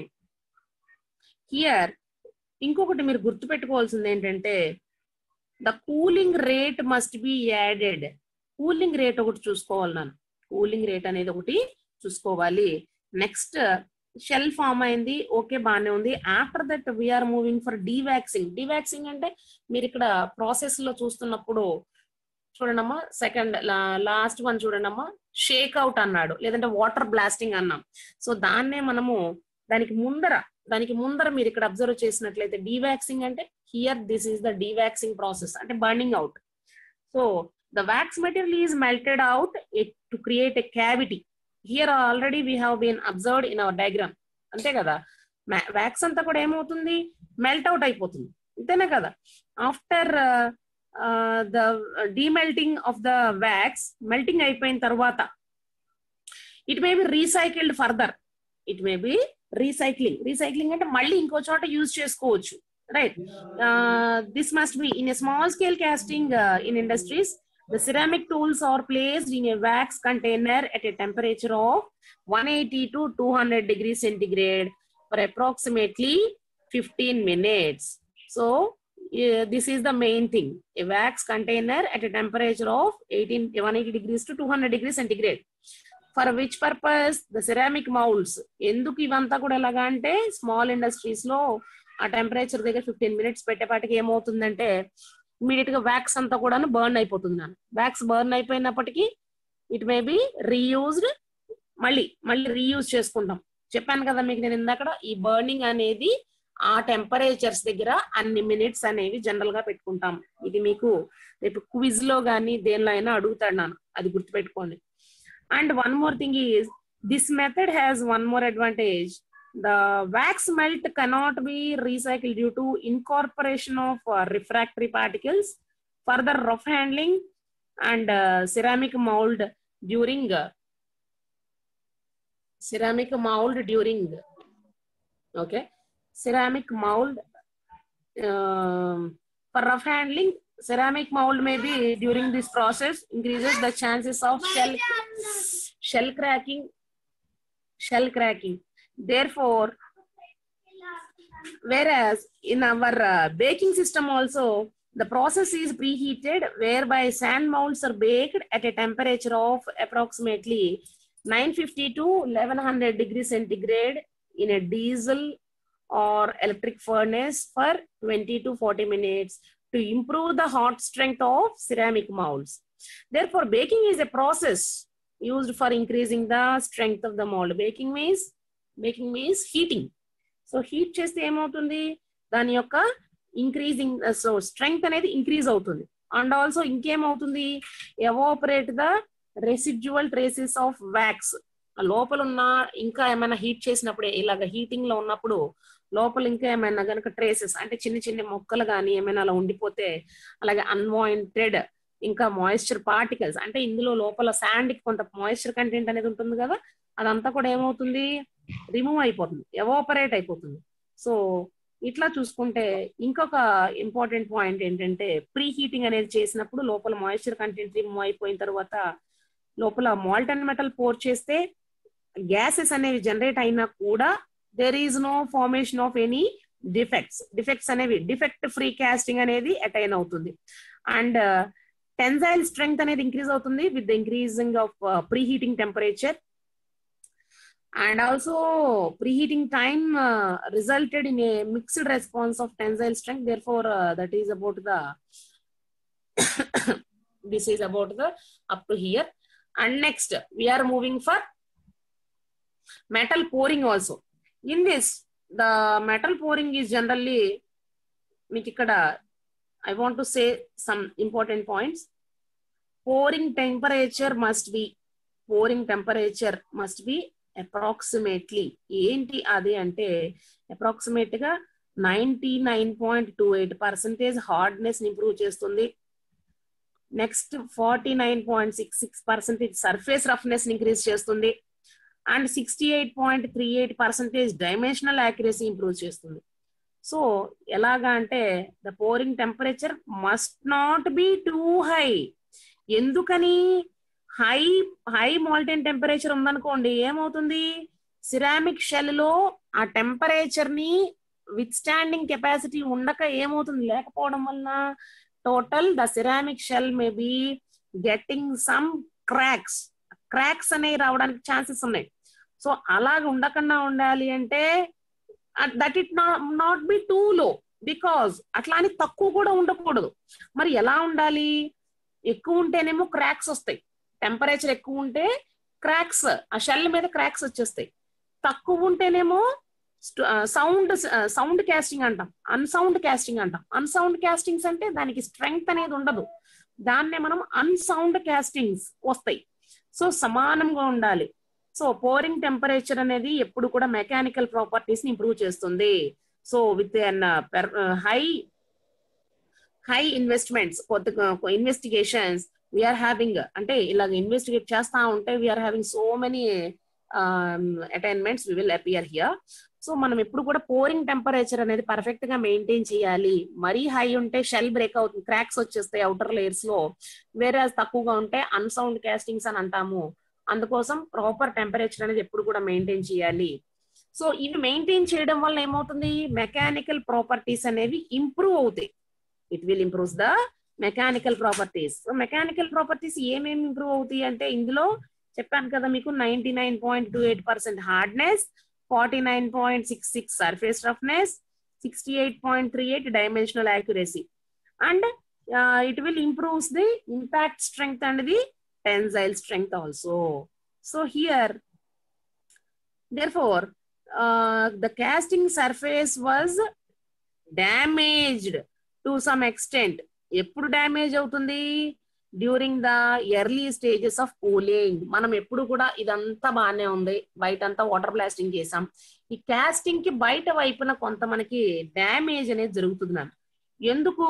here ఇంకొకటి మీరు గుర్తుపెట్టుకోవాల్సింది ఏంటంటే the cooling rate must be added. Cooling rate ఒకటి చూసుకోవాలి, నన్ను కూలింగ్ రేట్ అనేది ఒకటి చూసుకోవాలి. నెక్స్ట్ షెల్ ఫామ్ అయింది, ఓకే బాగానే ఉంది. After that we are moving for dewaxing. Dewaxing అంటే మీరు ఇక్కడ ప్రాసెస్ లో చూస్తున్నప్పుడు చూడండమ్మా, సెకండ్ లాస్ట్ వన్ చూడండమ్మా, షేక్ అవుట్ అన్నాడు, లేదంటే వాటర్ బ్లాస్టింగ్ అన్నాం. సో దాన్నే మనము దానికి ముందర మీరు ఇక్కడ అబ్జర్వ్ చేసినట్లయితే డీవాక్సింగ్ అంటే here this is the dewaxing process, అంటే burning out. So the wax material is melted out to create a cavity. Here already we have been observed in our diagram, అంతే కదా. వ్యాక్స్ అంతా కూడా ఏమవుతుంది? Melt out అయిపోతుంది, అంతేనా కదా. After the demelting of the wax, melting అయిపోయిన తర్వాత it may be recycled further. It may be recycling అంటే మళ్ళీ ఇంకో చోట యూజ్ చేసుకోవచ్చు, right. This must be in a small scale casting in industries. The ceramic tools are placed in a wax container at a temperature of 180 to 200 degrees centigrade for approximately 15 minutes. So this is the main thing. A wax container at a temperature of 180 degrees to 200 degrees centigrade. For which purpose? The ceramic molds. ఎందుకు ఇవంతా కూడా ఎలాగా అంటే small industries లో ఆ temperature దగ్గర 15 minutes పెట్టేపాటికి ఏమవుతుందంటే immediate గా వ్యాక్స్ అంతా కూడా బర్న్ అయిపోతుంది. వ్యాక్స్ బర్న్ అయిపోయినప్పటికీ ఇట్ మే బి రీయూజ్డ్, మళ్ళీ రీయూజ్ చేసుకుంటాం. చెప్పాను కదా మీకు నేను ఇందాక, ఈ బర్నింగ్ అనేది ఆ టెంపరేచర్స్ దగ్గర అన్ని మినిట్స్ అనేవి జనరల్ గా పెట్టుకుంటాం. ఇది మీకు రేపు క్విజ్ లో కానీ దేనిలో అయినా అడుగుతాడు నాన్న, అది గుర్తుపెట్టుకోండి. And one more thing is this method has one more advantage. The wax melt cannot be recycled due to incorporation of refractory particles, further rough handling, and ceramic mold during okay, ceramic mold for rough handling. Ceramic mold may be during this process increases the chances of shell cracking. Therefore, whereas in our baking system also the process is preheated, whereby sand molds are baked at a temperature of approximately 950 to 1100 degrees centigrade in a diesel or electric furnace for 20 to 40 minutes to improve the hot strength of ceramic molds. Therefore, baking is a process used for increasing the strength of the mold. Baking means heating. So heat చేస్తే ఏమవుతుంది? దాని యొక్క increasing, so strength అనేది increase అవుతుంది. And also ఇంకేమవుతుంది? Evaporate the residual traces of wax. లోపల ఉన్న ఇంకా ఏమైనా హీట్ చేసినప్పుడు, ఇలాగ హీటింగ్ లో ఉన్నప్పుడు లోపల ఇంకా ఏమైనా కనుక ట్రేసెస్ అంటే చిన్న మొక్కలు కానీ ఏమైనా అలా ఉండిపోతే, అలాగే అన్వాంటెడ్ ఇంకా మాయిశ్చర్ పార్టికల్స్, అంటే ఇందులో లోపల శాండ్ కి కొంత మాయిశ్చర్ కంటెంట్ అనేది ఉంటుంది కదా, అదంతా కూడా ఏమవుతుంది? రిమూవ్ అయిపోతుంది, ఎవాపరేట్ అయిపోతుంది. సో ఇట్లా చూసుకుంటే ఇంకొక ఇంపార్టెంట్ పాయింట్ ఏంటంటే, ప్రీ హీటింగ్ అనేది చేసినప్పుడు లోపల మాయిశ్చర్ కంటెంట్ రిమూవ్ అయిపోయిన తర్వాత లోపల మాల్టన్ మెటల్ పోర్ చేస్తే గ్యాసెస్ అనేవి జనరేట్ అయినా కూడా there is no formation of any defects అనేవి, డిఫెక్ట్ ఫ్రీ కాస్టింగ్ అనేది అటైన్ అవుతుంది. అండ్ టెన్సైల్ స్ట్రెంగ్త్ అనేది ఇంక్రీజ్ అవుతుంది with the increasing of preheating temperature. And also preheating time resulted in a mixed response of tensile strength. Therefore, that is about the this is about the up to here. And next we are moving for metal pouring also. In this, the metal pouring is generally, I want to say some important points. Pouring temperature must be approximately ఏంటి అది అంటే approximate గా 99.28% hardness improve చేస్తుంది. Next 49.66% surface roughness increase చేస్తుంది and 68.38% dimensional accuracy improve చేస్తుంది. So ఎలాగా అంటే the pouring temperature must not be two high. ఎందుకని? హై మోల్టెన్ టెంపరేచర్ ఉందనుకోండి, ఏమవుతుంది, సిరామిక్ షెల్ లో ఆ టెంపరేచర్ ని విత్ స్టాండింగ్ కెపాసిటీ ఉండక ఏమవుతుంది, లేకపోవడం వలన total the ceramic shell may be getting some cracks అనేవి రావడానికి ఛాన్సెస్ ఉన్నాయి. సో అలాగ ఉండకుండా ఉండాలి అంటే that it not be too low, because అట్లా అని తక్కువ కూడా ఉండకూడదు. మరి ఎలా ఉండాలి? ఎక్కువ ఉంటేనేమో క్రాక్స్ వస్తాయి, టెంపరేచర్ ఎక్కువ ఉంటే క్రాక్స్, ఆ షెల్ మీద క్రాక్స్ వచ్చేస్తాయి. తక్కువ ఉంటేనేమో సౌండ్ కాస్టింగ్ అంటాం, అన్సౌండ్ కాస్టింగ్ అంటాం. అన్సౌండ్ కాస్టింగ్స్ అంటే దానికి స్ట్రెంగ్త్ అనేది ఉండదు, దాన్నే మనం అన్సౌండ్ కాస్టింగ్స్ వస్తాయి. సో సమానంగా ఉండాలి. సో పోరింగ్ టెంపరేచర్ అనేది ఎప్పుడు కూడా మెకానికల్ ప్రాపర్టీస్ ని ఇంప్రూవ్ చేస్తుంది. So with high investments, investigations we're having, అంటే ఇలాగ ఇన్వెస్టిగేట్ చేస్తా ఉంటే we're having so many attainments we will appear here. So మనం ఎప్పుడు కూడా పోరింగ్ టెంపరేచర్ అనేది పర్ఫెక్ట్ గా మెయింటైన్ చేయాలి. మరీ హై ఉంటే షెల్ బ్రేక్ అవుతుంది, క్రాక్స్ వచ్చేస్తాయి అవుటర్ లేయర్స్ లో. వేరే తక్కువగా ఉంటే అన్సౌండ్ కాస్టింగ్స్ అని అంటాము. అందుకోసం ప్రాపర్ టెంపరేచర్ అనేది ఎప్పుడు కూడా మెయింటైన్ చేయాలి. సో ఇవి మెయింటైన్ చేయడం వల్ల ఏమవుతుంది, మెకానికల్ ప్రాపర్టీస్ అనేవి ఇంప్రూవ్ అవుతాయి. It will improve the mechanical properties. So mechanical properties ఏమేమి ఇంప్రూవ్ అవుతాయి అంటే ఇందులో చెప్పాను కదా మీకు, 99.28% hardness, 49.66 surface roughness, 68.38 dimensional accuracy, and it will improve the impact strength and the tensile strength also. So here, therefore, the casting surface was damaged to some extent. ఎప్పుడు damage అవుతుంది? During the early stages of cooling. మనం ఎప్పుడు కూడా ఇదంతా బాగానే ఉంది, బయట అంతా వాటర్ బ్లాస్టింగ్ చేసాం, ఈ కాస్టింగ్ కి బయట వైపున కొంత మనకి డ్యామేజ్ అనేది జరుగుతుంది మ్యామ్. ఎందుకు?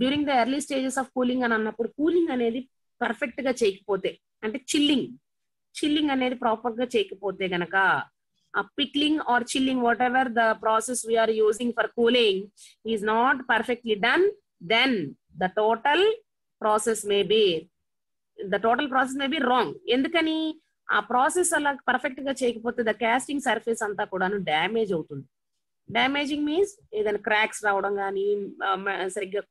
During the early stages of cooling అని అన్నప్పుడు కూలింగ్ అనేది పర్ఫెక్ట్ గా చేయకపోతే, అంటే చిల్లింగ్ అనేది ప్రాపర్ గా చేయకపోతే గనక, pickling or chilling, whatever the process we are using for cooling is not perfectly done, then the total process may be wrong. ఎందుకని? ఆ ప్రాసెస్ అలా పర్ఫెక్ట్ గా చేయకపోతే ద కాస్టింగ్ సర్ఫేస్ అంతా కూడాను డ్యామేజ్ అవుతుంది. డ్యామేజింగ్ మీన్స్ ఏదైనా క్రాక్స్ రావడం కానీ, సరిగ్గా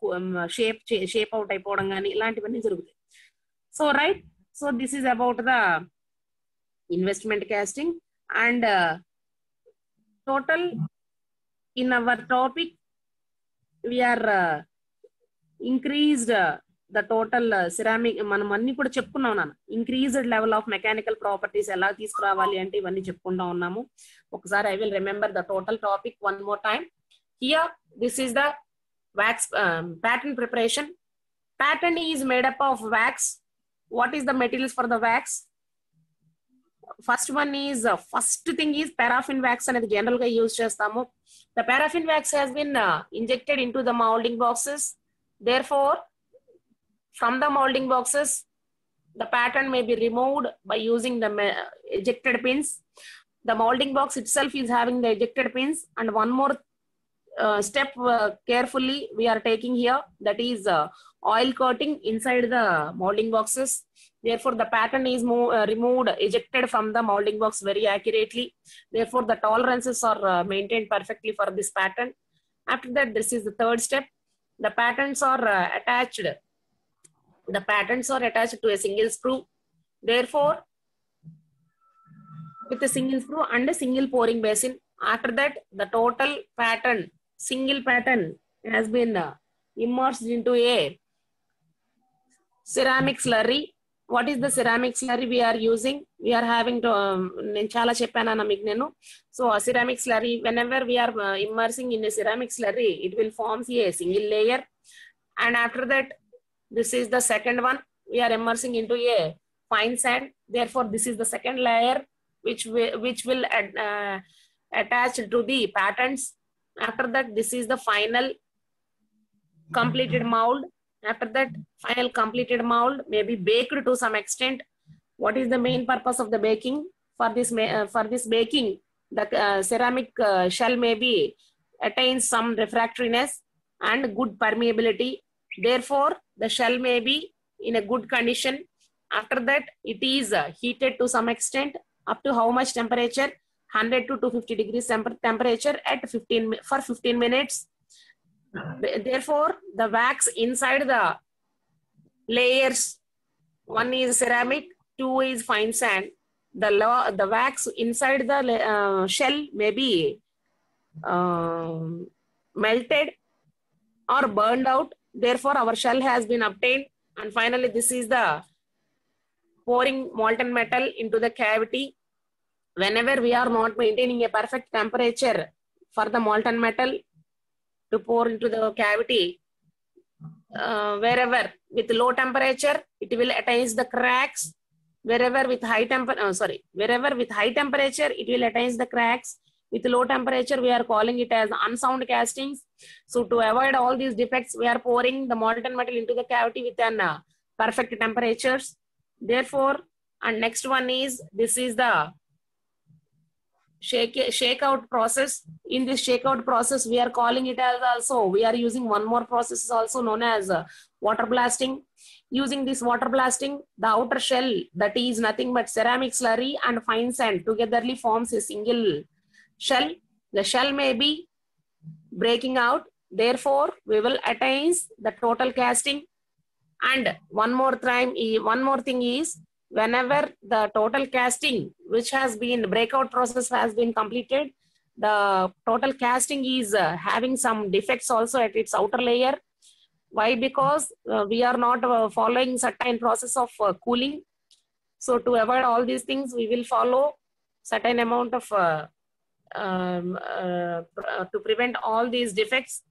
షేప్ అవుట్ అయిపోవడం కానీ, ఇలాంటివన్నీ జరుగుతాయి. So right, so this is about the investment casting. And total in our topic we are increased the total ceramic, మనం అన్ని కూడా చెప్పుకున్నాం నాన్న. Increased level of mechanical properties ఎలా తీసుకురావాలి అంటే ఇవన్నీ చెప్పుకుంటా ఉన్నాము. ఒకసారి I will remember the total topic one more time. Here this is the wax pattern preparation. Pattern is made up of wax. What is the materials for the wax? First thing is paraffin wax అనేది general గా use చేస్తాము. The paraffin wax has been injected into the molding boxes. Therefore, from the molding boxes, the pattern may be removed by using the ejected pins. The molding box itself is having the ejected pins, and one more step carefully we are taking here, that is oil coating inside the molding boxes. Therefore, the pattern is removed, ejected from the molding box very accurately. Therefore, the tolerances are maintained perfectly for this pattern. After that, this is the third step. The patterns are attached. The patterns are attached to a single screw. Therefore, with a single screw and a single pouring basin. After that, the total pattern, single pattern, has been immersed into a ceramic slurry. What is the ceramic slurry we are using? We are having to నేను చాలా చెప్పాను మీకు నేను. So a ceramic slurry, whenever we are immersing in a ceramic slurry, it will form a single layer, and after that, this is the second one. We are immersing into a fine sand. Therefore, this is the second layer which will attach to the patterns. After that, this is the final completed mold. After that, final completed mold may be baked to some extent. What is the main purpose of the baking? For this baking, the ceramic shell may be attains some refractoriness and good permeability. Therefore, the shell may be in a good condition. After that, it is heated to some extent. Up to how much temperature? 100 to 250 degrees temperature at 15 minutes. Therefore, the wax inside the layers, one is ceramic, two is fine sand. The wax inside the shell may be melted or burned out. Therefore, our shell has been obtained. And finally, this is the pouring molten metal into the cavity. Whenever we are not maintaining a perfect temperature for the molten metal to pour into the cavity, wherever with low temperature, it will attain the cracks. Wherever with high wherever with high temperature, it will attain the cracks. With low temperature, we are calling it as unsound castings. So to avoid all these defects, we are pouring the molten metal into the cavity with an perfect temperatures. Therefore, and next one is, this is the shakeout process. In this shakeout process, we are calling it as also, we are using one more process also known as water blasting. Using this water blasting, the outer shell, that is nothing but ceramic slurry and fine sand togetherly forms a single shell. The shell may be breaking out. Therefore, we will attain the total casting. And one more thing is, whenever the total casting, which has been breakout process has been completed, the total casting is having some defects also at its outer layer. Why? Because we are not following certain process of cooling. So to avoid all these things, we will follow certain amount of to prevent all these defects.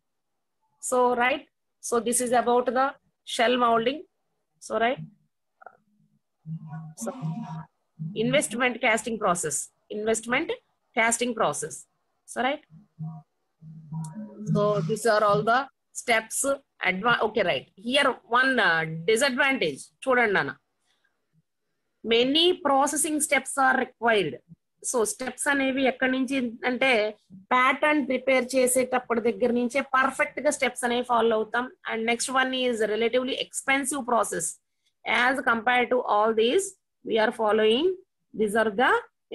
So right. So this is about the shell molding. So right. So investment casting process. So right. So these are all the steps. Okay, right. Here one disadvantage. Many processing steps are required. So steps అనేవి ఎక్కడి నుంచి అంటే pattern prepare చేసేటప్పటి దగ్గర నుంచే perfect గా steps అనేవి follow అవుతాం. And next one is relatively expensive process. As compare to all these we're following, these are the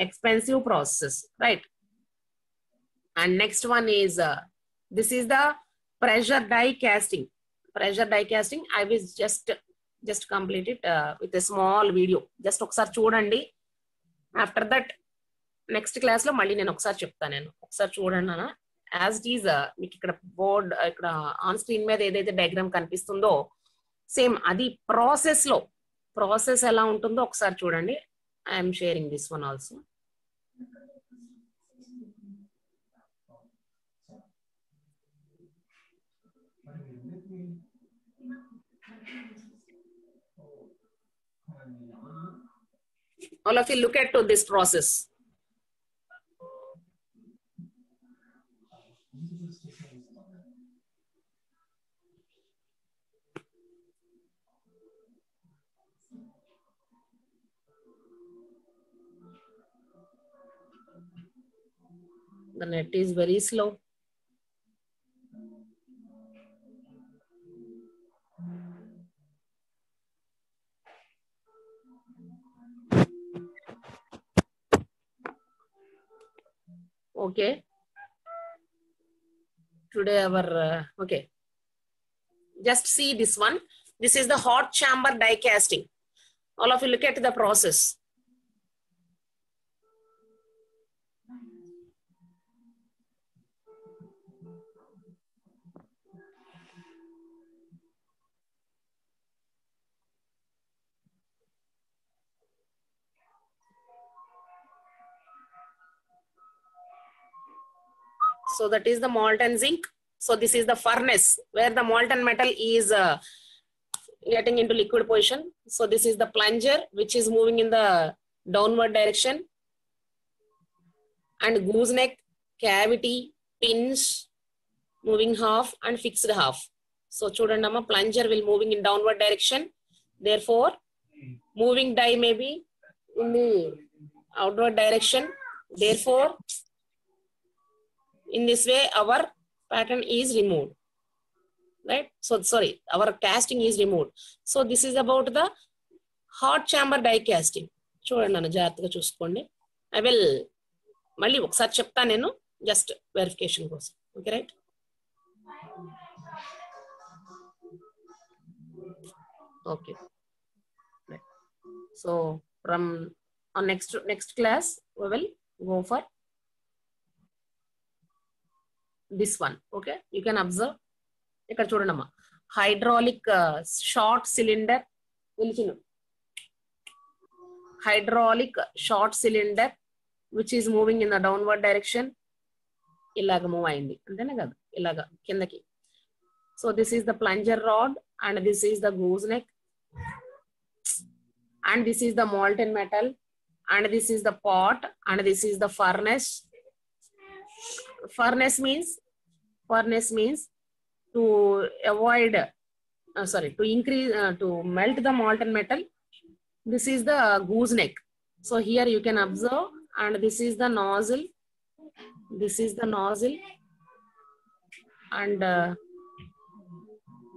expensive process, right? And next one is this is the pressure die casting. Pressure die casting I will just complete it with a small video. Just ఒకసారి చూడండి. After that next class లో మళ్ళీ నేను ఒకసారి చెప్తాను. నేను ఒకసారి చూడండి అన్న. యాజ్ ఇట్ ఈజ్ మీకు ఇక్కడ బోర్డ్, ఇక్కడ ఆన్ స్క్రీన్ మీద ఏదైతే డయాగ్రామ్ కనిపిస్తుందో సేమ్ అది ప్రాసెస్ ఎలా ఉంటుందో ఒకసారి చూడండి. I'm sharing this one also. All of you look at this process. The net is very slow. Okay. Today our okay. Just see this one. This is the hot chamber die casting. All of you look at the process. So that is the molten zinc. So this is the furnace where the molten metal is getting into liquid position. So this is the plunger which is moving in the downward direction. And gooseneck, cavity, pinch, moving half and fixed half. So chudandama, plunger will moving in downward direction. Therefore, moving die may be in the outward direction. Therefore, in this way, our pattern is removed. Right? So sorry, our casting is removed. So this is about the hot chamber die casting. చూడండి నన్ను జాగ్రత్తగా చూసుకోండి. I will మళ్ళీ ఒకసారి చెప్తాను నేను just verification కోసం. Okay right. Okay. Right. So from on next class we will go for this one. Okay, you can observe. ఇక్కడ చూడండి అమ్మా, హైడ్రాలిక్ షార్ట్ సిలిండర్ పిలిచిన hydraulic short cylinder which is moving in the downward direction. ఇలాగ move అయింది అంతేనే కదా, ఇలాగ కిందకి. So this is the plunger rod and this is the gooseneck and this is the molten metal and this is the pot and this is the furnace. Furnace means to avoid to increase to melt the molten metal. This is the gooseneck. So here you can observe, and this is the nozzle. This is the nozzle, and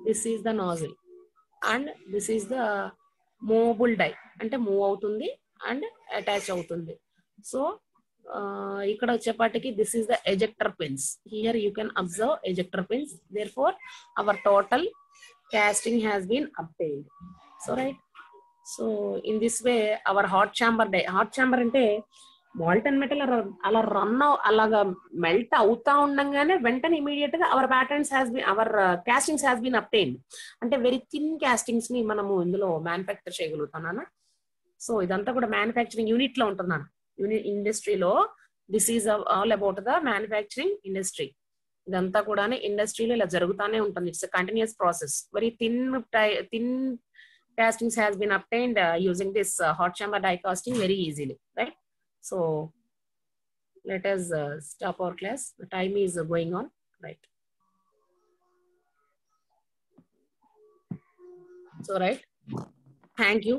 this is the nozzle, and this is the movable die. అంటే move అవుతుంది and attach అవుతుంది. So ఇక్కడ వచ్చేపాటికి this is the ejector pins. Here you can observe ejector pins. Therefore, our total casting has been obtained. So right. So in this way, our hot chamber అంటే molten metal అలా run అలాగా melt అవుతా ఉండగానే వెంటనే immediate గా our patterns has been our castings has been obtained. అంటే very thin castings ని మనము ఇందులో మ్యానుఫ్యాక్చర్ చేయగలుగుతున్నాను. సో ఇదంతా కూడా మ్యానుఫ్యాక్చరింగ్ యూనిట్ లో ఉంటున్నాను. ఇండస్ట్రీలో this is all about the manufacturing industry. ఇదంతా కూడా ఇండస్ట్రీలో ఇలా జరుగుతానే ఉంటుంది. It's continuous process. Very thin castings has been obtained using this hot chamber die casting very easily, right? So let us stop our class. The time is going on, right? So right, thank you.